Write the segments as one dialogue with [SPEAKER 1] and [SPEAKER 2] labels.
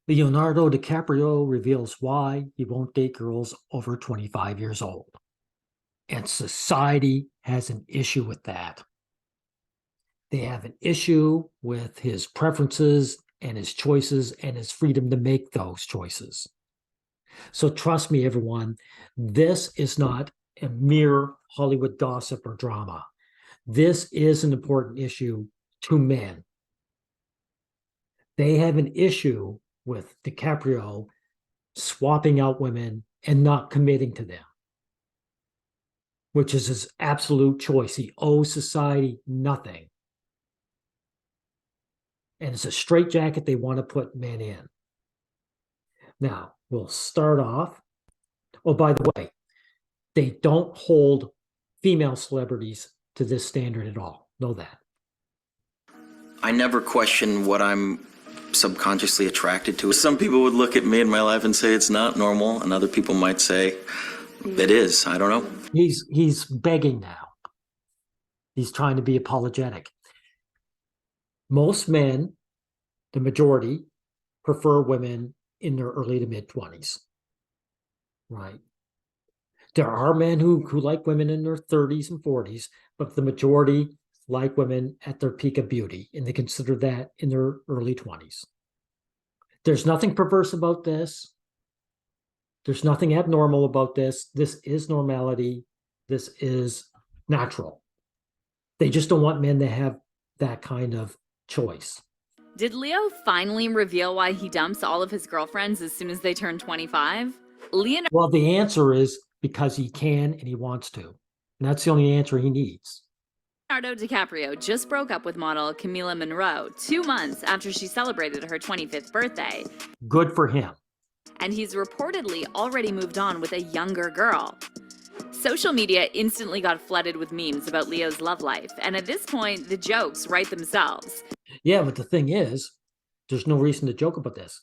[SPEAKER 1] Leonardo DiCaprio reveals why he won't date girls over 25 years old. And society has an issue with that. They have an issue with his preferences and his choices and his freedom to make those choices. So trust me, everyone, this is not a mere Hollywood gossip or drama. This is an important issue to men. They have an issue with DiCaprio swapping out women and not committing to them, which is his absolute choice. He owes society nothing. And it's a straitjacket they want to put men in. Now, we'll start off. Oh, by the way, they don't hold female celebrities to this standard at all. Know that.
[SPEAKER 2] I never question what I'm subconsciously attracted to. Some people would look at me in my life and say it's not normal, and other people might say it is. I don't know.
[SPEAKER 1] He's begging now. He's trying to be apologetic. Most men, the majority, prefer women in their early to mid-20s. Right. There are men who like women in their 30s and 40s, but the majority like women at their peak of beauty, and they consider that in their early 20s. There's nothing perverse about this. There's nothing abnormal about this. This is normality. This is natural. They just don't want men to have that kind of choice.
[SPEAKER 3] Did Leo finally reveal why he dumps all of his girlfriends as soon as they turn 25?
[SPEAKER 1] Well, the answer is because he can and he wants to. And that's the only answer he needs.
[SPEAKER 3] Leonardo DiCaprio just broke up with model Camila Monroe 2 months after she celebrated her 25th birthday.
[SPEAKER 1] Good for him.
[SPEAKER 3] And he's reportedly already moved on with a younger girl. Social media instantly got flooded with memes about Leo's love life, and at this point, the jokes write themselves.
[SPEAKER 1] Yeah, but the thing is, there's no reason to joke about this.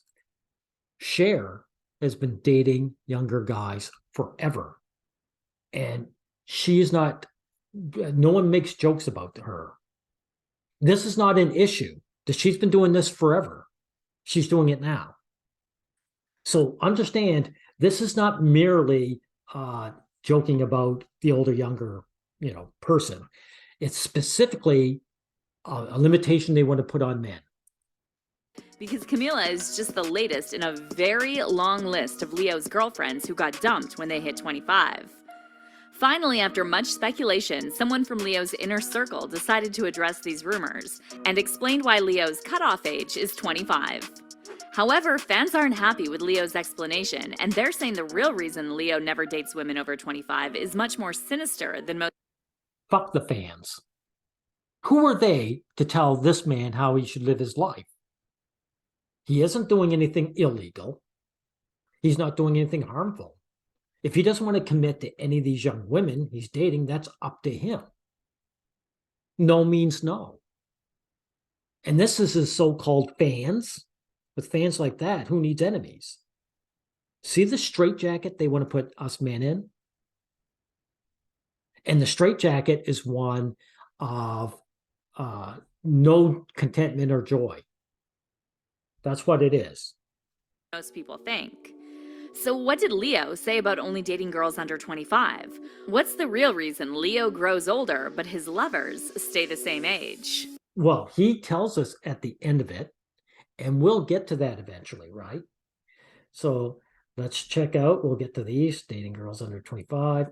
[SPEAKER 1] Cher has been dating younger guys forever, and she is not, no one makes jokes about her. This is not an issue. She's been doing this forever. She's doing it now. So understand, this is not merely joking about the older, younger, person. It's specifically a limitation they want to put on men.
[SPEAKER 3] Because Camila is just the latest in a very long list of Leo's girlfriends who got dumped when they hit 25. Finally, after much speculation, someone from Leo's inner circle decided to address these rumors and explained why Leo's cutoff age is 25. However, fans aren't happy with Leo's explanation, and they're saying the real reason Leo never dates women over 25 is much more sinister than most.
[SPEAKER 1] Fuck the fans. Who are they to tell this man how he should live his life? He isn't doing anything illegal. He's not doing anything harmful. If he doesn't want to commit to any of these young women he's dating, that's up to him. No means no. And this is his so-called fans. With fans like that, who needs enemies? See the straitjacket they want to put us men in? And the straitjacket is one of no contentment or joy. That's what it is.
[SPEAKER 3] Most people think. So what did Leo say about only dating girls under 25? What's the real reason Leo grows older, but his lovers stay the same age?
[SPEAKER 1] Well, he tells us at the end of it, and we'll get to that eventually, right? So let's check out, we'll get to these, dating girls under 25.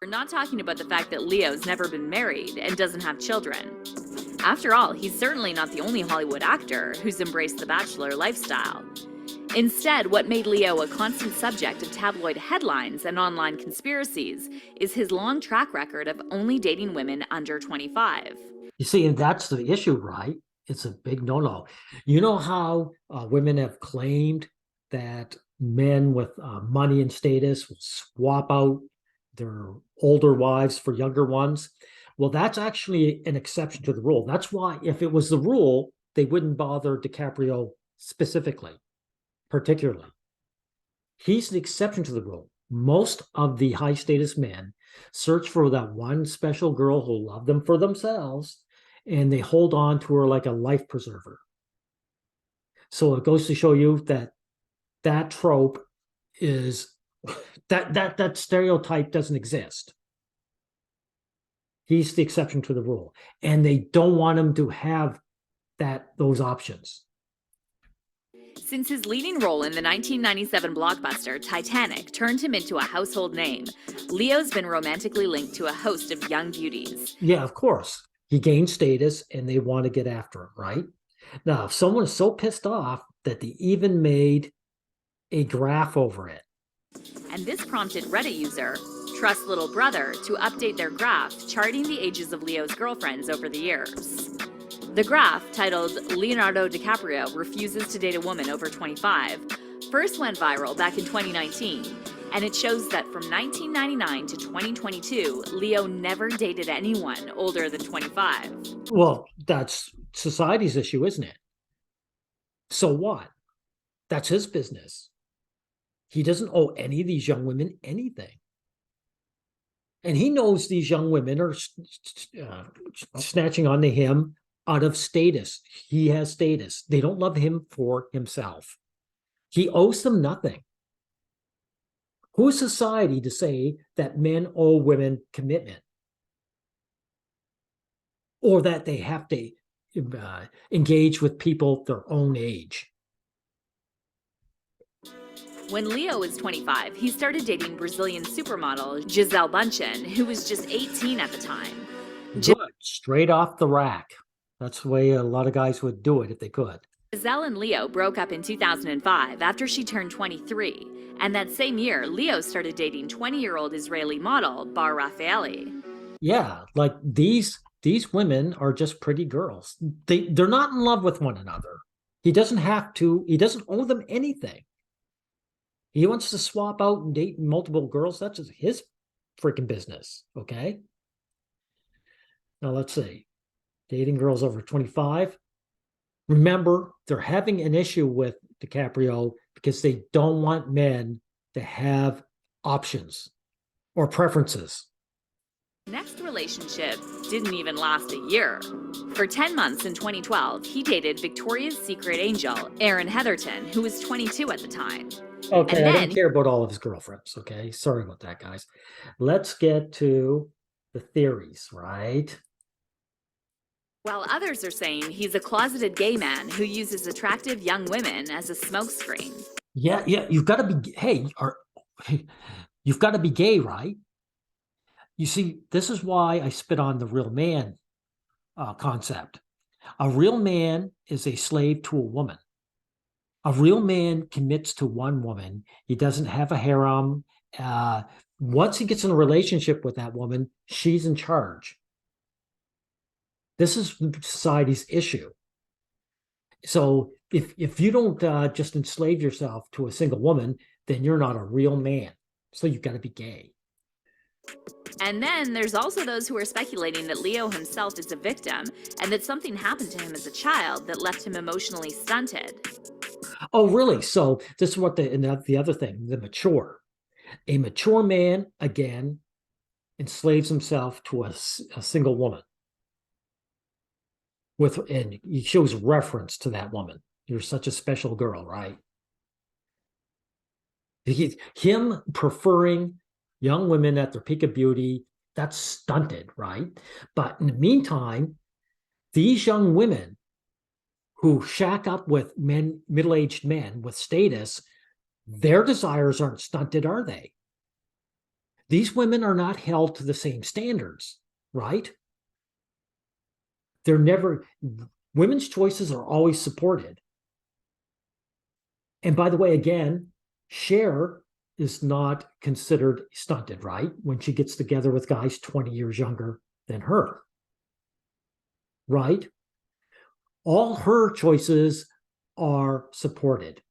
[SPEAKER 3] We're not talking about the fact that Leo's never been married and doesn't have children. After all, he's certainly not the only Hollywood actor who's embraced the bachelor lifestyle. Instead, what made Leo a constant subject of tabloid headlines and online conspiracies is his long track record of only dating women under 25.
[SPEAKER 1] You see, and that's the issue, right? It's a big no-no. You know how women have claimed that men with money and status will swap out their older wives for younger ones? Well, that's actually an exception to the rule. That's why if it was the rule, they wouldn't bother DiCaprio specifically, particularly. He's the exception to the rule. Most of the high-status men search for that one special girl who'll love them for themselves, and they hold on to her like a life preserver. So it goes to show you that that trope is that stereotype doesn't exist. He's the exception to the rule, and they don't want him to have those options.
[SPEAKER 3] Since his leading role in the 1997 blockbuster Titanic turned him into a household name, Leo's been romantically linked to a host of young beauties.
[SPEAKER 1] Yeah, of course. He gained status and they want to get after him, right? Now, if someone is so pissed off that they even made a graph over it.
[SPEAKER 3] And this prompted Reddit user Trust Little Brother to update their graph, charting the ages of Leo's girlfriends over the years. The graph, titled Leonardo DiCaprio Refuses to Date a Woman Over 25, first went viral back in 2019, and it shows that from 1999 to 2022, Leo never dated anyone older than 25.
[SPEAKER 1] Well, that's society's issue, isn't it? So what? That's his business. He doesn't owe any of these young women anything. And he knows these young women are snatching onto him out of status. He has status. They don't love him for himself. He owes them nothing. Who's society to say that men owe women commitment? Or that they have to engage with people their own age?
[SPEAKER 3] When Leo was 25, he started dating Brazilian supermodel Gisele Bündchen, who was just 18 at the time.
[SPEAKER 1] Good. Straight off the rack. That's the way a lot of guys would do it if they could.
[SPEAKER 3] Gisele and Leo broke up in 2005 after she turned 23. And that same year, Leo started dating 20-year-old Israeli model Bar Raffaeli.
[SPEAKER 1] Yeah, like these women are just pretty girls. They're not in love with one another. He doesn't owe them anything. He wants to swap out and date multiple girls. That's just his freaking business, okay? Now let's see. Dating girls over 25. Remember, they're having an issue with DiCaprio because they don't want men to have options or preferences.
[SPEAKER 3] Next relationship didn't even last a year. For 10 months in 2012, he dated Victoria's Secret angel, Erin Heatherton, who was 22 at the time.
[SPEAKER 1] Okay, I don't care about all of his girlfriends, okay? Sorry about that, guys. Let's get to the theories, right?
[SPEAKER 3] While others are saying he's a closeted gay man who uses attractive young women as a smokescreen.
[SPEAKER 1] Yeah, you've got to be, you've got to be gay, right? You see, this is why I spit on the real man concept. A real man is a slave to a woman. A real man commits to one woman. He doesn't have a harem. Once he gets in a relationship with that woman, she's in charge. This is society's issue. So if you don't just enslave yourself to a single woman, then you're not a real man. So you've got to be gay.
[SPEAKER 3] And then there's also those who are speculating that Leo himself is a victim and that something happened to him as a child that left him emotionally stunted.
[SPEAKER 1] Oh, really? So this is what the other thing, the mature. A mature man, again, enslaves himself to a single woman. And he shows reference to that woman. You're such a special girl, right? Him preferring young women at their peak of beauty, that's stunted, right? But in the meantime, these young women who shack up with middle-aged men with status, their desires aren't stunted, are they? These women are not held to the same standards, right? Women's choices are always supported. And by the way, again, Cher is not considered stunted, right? When she gets together with guys 20 years younger than her, right? All her choices are supported.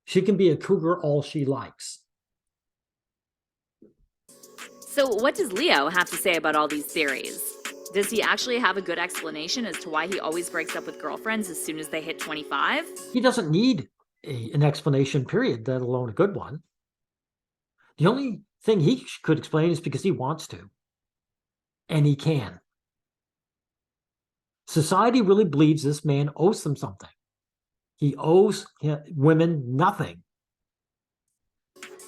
[SPEAKER 1] She can be a cougar all she likes.
[SPEAKER 3] So what does Leo have to say about all these theories? Does he actually have a good explanation as to why he always breaks up with girlfriends as soon as they hit 25?
[SPEAKER 1] He doesn't need an explanation, period, let alone a good one. The only thing he could explain is because he wants to. And he can. Society really believes this man owes them something. He owes women nothing.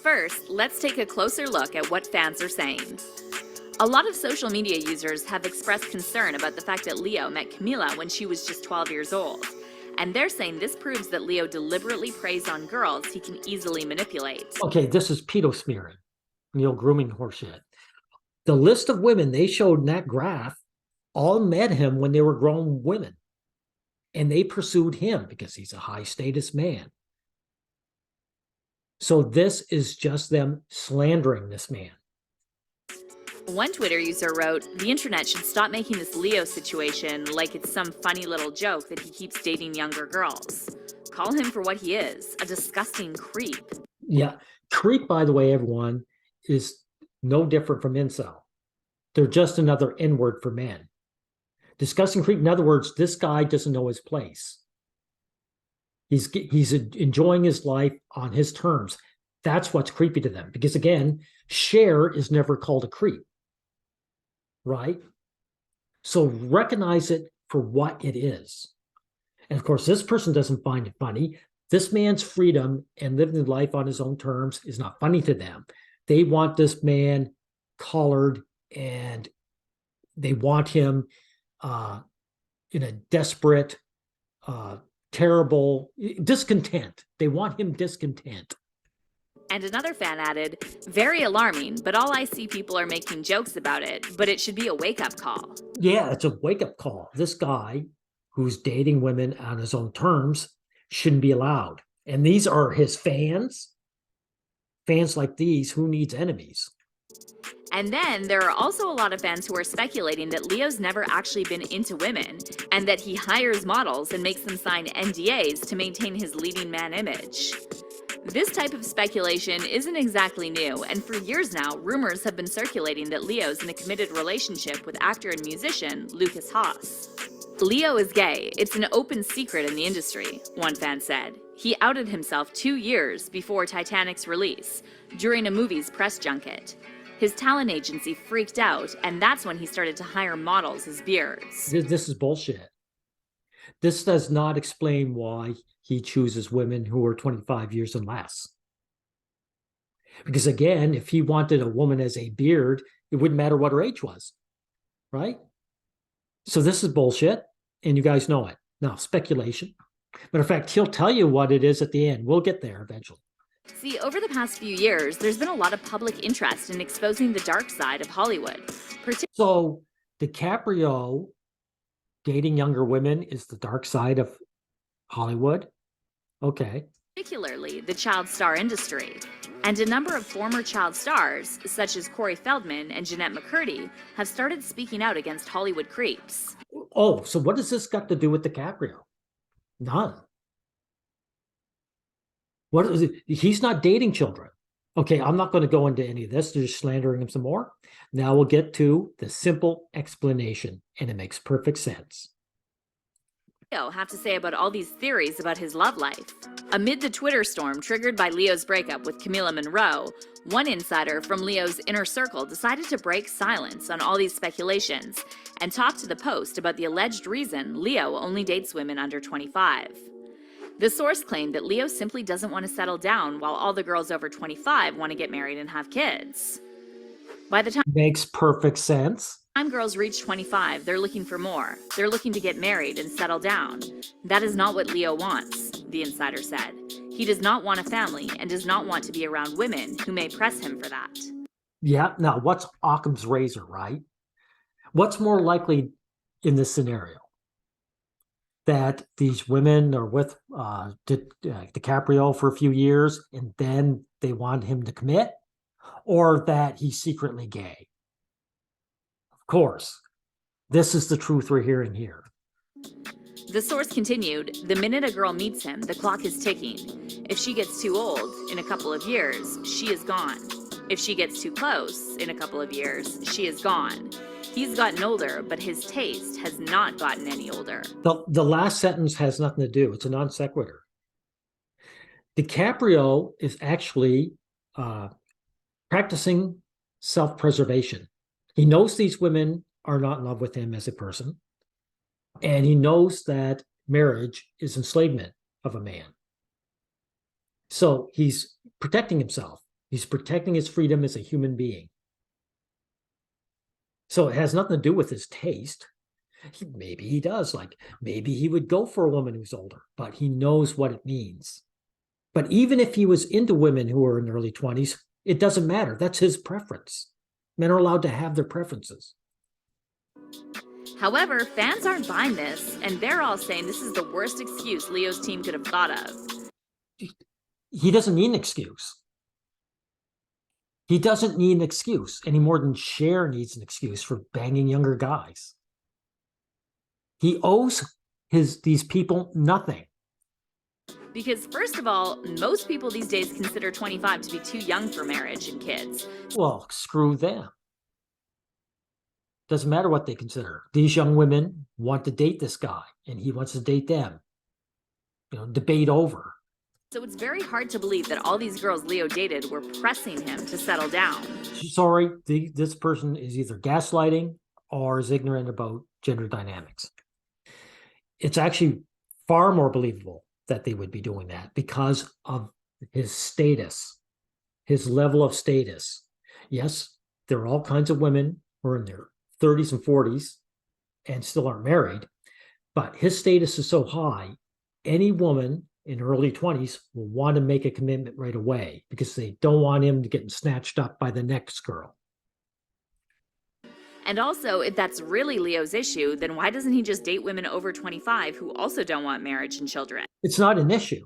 [SPEAKER 3] First, let's take a closer look at what fans are saying. A lot of social media users have expressed concern about the fact that Leo met Camila when she was just 12 years old. And they're saying this proves that Leo deliberately preys on girls he can easily manipulate.
[SPEAKER 1] Okay, this is pedo smearing, grooming horseshit. The list of women they showed in that graph all met him when they were grown women. And they pursued him because he's a high status man. So this is just them slandering this man.
[SPEAKER 3] One Twitter user wrote, "The internet should stop making this Leo situation like it's some funny little joke that he keeps dating younger girls. Call him for what he is, a disgusting creep."
[SPEAKER 1] Yeah, creep, by the way, everyone, is no different from incel. They're just another N-word for men. Disgusting creep, in other words, this guy doesn't know his place. He's enjoying his life on his terms. That's what's creepy to them. Because again, Cher is never called a creep, right? So recognize it for what it is. And of course, this person doesn't find it funny. This man's freedom and living life on his own terms is not funny to them. They want this man collared, and they want him in a desperate, terrible discontent. They want him discontent.
[SPEAKER 3] And another fan added, "Very alarming, but all I see people are making jokes about it, but it should be a wake-up call."
[SPEAKER 1] Yeah, it's a wake-up call. This guy who's dating women on his own terms shouldn't be allowed. And these are his fans. Fans like these, who needs enemies?
[SPEAKER 3] And then there are also a lot of fans who are speculating that Leo's never actually been into women, and that he hires models and makes them sign NDAs to maintain his leading man image. This type of speculation isn't exactly new, and for years now, rumors have been circulating that Leo's in a committed relationship with actor and musician Lucas Haas. "Leo is gay. It's an open secret in the industry," one fan said. He outed himself 2 years before Titanic's release, during a movie's press junket. His talent agency freaked out, and that's when he started to hire models as beards.
[SPEAKER 1] This is bullshit. This does not explain why he chooses women who are 25 years and less. Because again, if he wanted a woman as a beard, it wouldn't matter what her age was, right? So this is bullshit, and you guys know it. Now, speculation. Matter of fact, he'll tell you what it is at the end. We'll get there eventually.
[SPEAKER 3] See, over the past few years, there's been a lot of public interest in exposing the dark side of Hollywood.
[SPEAKER 1] So DiCaprio dating younger women is the dark side of Hollywood? Okay.
[SPEAKER 3] Particularly the child star industry. And a number of former child stars, such as Corey Feldman and Jeanette McCurdy, have started speaking out against Hollywood creeps.
[SPEAKER 1] Oh, so what does this got to do with DiCaprio? None. What is it? He's not dating children. Okay, I'm not going to go into any of this. They're just slandering him some more. Now we'll get to the simple explanation, and it makes perfect sense.
[SPEAKER 3] Leo have to say about all these theories about his love life? Amid the Twitter storm triggered by Leo's breakup with Camila Monroe, one insider from Leo's inner circle decided to break silence on all these speculations and talk to the Post about the alleged reason Leo only dates women under 25. The source claimed that Leo simply doesn't want to settle down while all the girls over 25 want to get married and have kids. By the time
[SPEAKER 1] Makes perfect sense.
[SPEAKER 3] girls reach 25, they're looking for more. They're looking to get married and settle down. That is not what Leo wants, the insider said. He does not want a family and does not want to be around women who may press him for that.
[SPEAKER 1] Yeah, now what's Occam's razor, right? What's more likely in this scenario? That these women are with DiCaprio for a few years and then they want him to commit, or that he's secretly gay? Of course, this is the truth we're hearing here.
[SPEAKER 3] The source continued, "The minute a girl meets him, the clock is ticking. If she gets too old, in a couple of years, she is gone. If she gets too close, in a couple of years, she is gone. He's gotten older, but his taste has not gotten any older."
[SPEAKER 1] The last sentence has nothing to do. It's a non sequitur. DiCaprio is actually practicing self-preservation. He knows these women are not in love with him as a person, and he knows that marriage is enslavement. of a man. So he's protecting himself. He's protecting his freedom as a human being. So it has nothing to do with his taste. Maybe he does. Like, maybe he would go for a woman who's older, but he knows what it means. But even if he was into women who are in their early 20s, it doesn't matter. That's his preference. Men are allowed to have their preferences.
[SPEAKER 3] However, fans aren't buying this, and they're all saying this is the worst excuse Leo's team could have thought of.
[SPEAKER 1] He doesn't need an excuse. He doesn't need an excuse any more than Cher needs an excuse for banging younger guys. He owes these people nothing.
[SPEAKER 3] Because first of all, most people these days consider 25 to be too young for marriage and kids.
[SPEAKER 1] Well, screw them. Doesn't matter what they consider. These young women want to date this guy, and he wants to date them. Debate over.
[SPEAKER 3] So it's very hard to believe that all these girls Leo dated were pressing him to settle down.
[SPEAKER 1] Sorry, this person is either gaslighting or is ignorant about gender dynamics. It's actually far more believable that they would be doing that because of his status, his level of status. Yes, there are all kinds of women who are in their 30s and 40s and still aren't married, but his status is so high, any woman in her early 20s will want to make a commitment right away because they don't want him to get snatched up by the next girl.
[SPEAKER 3] And also, if that's really Leo's issue, then why doesn't he just date women over 25 who also don't want marriage and children?
[SPEAKER 1] It's not an issue.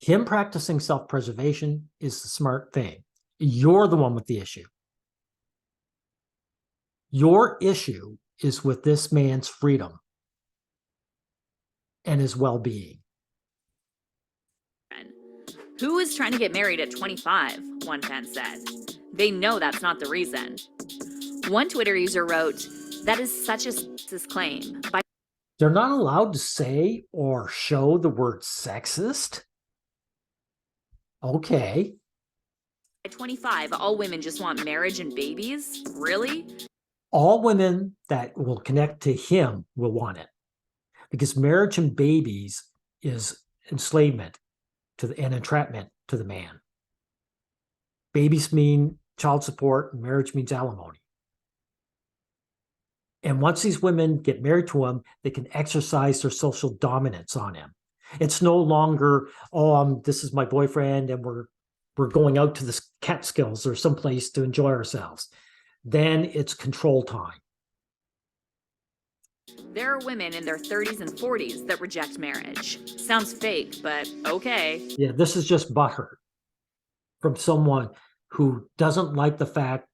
[SPEAKER 1] Him practicing self-preservation is the smart thing. You're the one with the issue. Your issue is with this man's freedom and his well-being.
[SPEAKER 3] Who is trying to get married at 25? One fan said. They know that's not the reason. One Twitter user wrote, "That is such a sexist claim."
[SPEAKER 1] They're not allowed to say or show the word sexist? Okay.
[SPEAKER 3] At 25, all women just want marriage and babies? Really?
[SPEAKER 1] All women that will connect to him will want it. Because marriage and babies is enslavement and entrapment to the man. Babies mean child support, and marriage means alimony. And once these women get married to him, they can exercise their social dominance on him. It's no longer, this is my boyfriend and we're going out to the Catskills or someplace to enjoy ourselves. Then it's control time.
[SPEAKER 3] There are women in their 30s and 40s that reject marriage. Sounds fake, but okay.
[SPEAKER 1] Yeah, this is just butthurt from someone who doesn't like the fact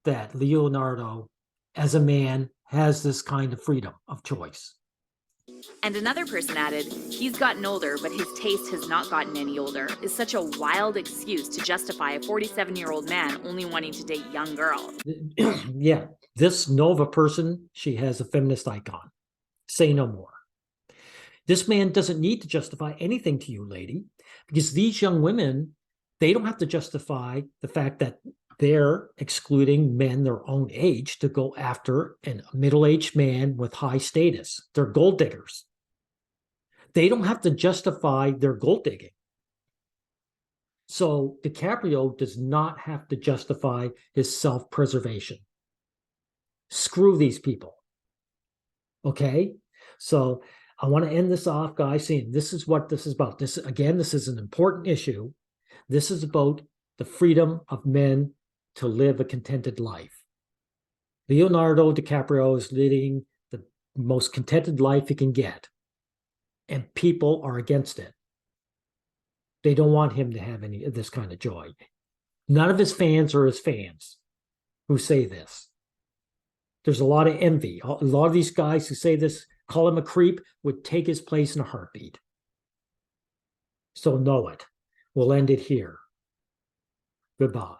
[SPEAKER 1] that Leonardo, as a man, has this kind of freedom of choice.
[SPEAKER 3] And another person added, "He's gotten older, but his taste has not gotten any older," is such a wild excuse to justify a 47-year-old man only wanting to date young girls.
[SPEAKER 1] Yeah, this Nova person, she has a feminist icon. Say no more. This man doesn't need to justify anything to you, lady, because these young women, they don't have to justify the fact that they're excluding men their own age to go after a middle-aged man with high status. They're gold diggers. They don't have to justify their gold digging. So DiCaprio does not have to justify his self-preservation. Screw these people. Okay? So I want to end this off, guys, saying this is what this is about. This is an important issue. This is about the freedom of men to live a contented life. Leonardo DiCaprio is leading the most contented life he can get, and people are against it. They don't want him to have any of this kind of joy. None of his fans are his fans who say this. There's a lot of envy. A lot of these guys who say this, call him a creep, would take his place in a heartbeat. So know it. We'll end it here. Goodbye.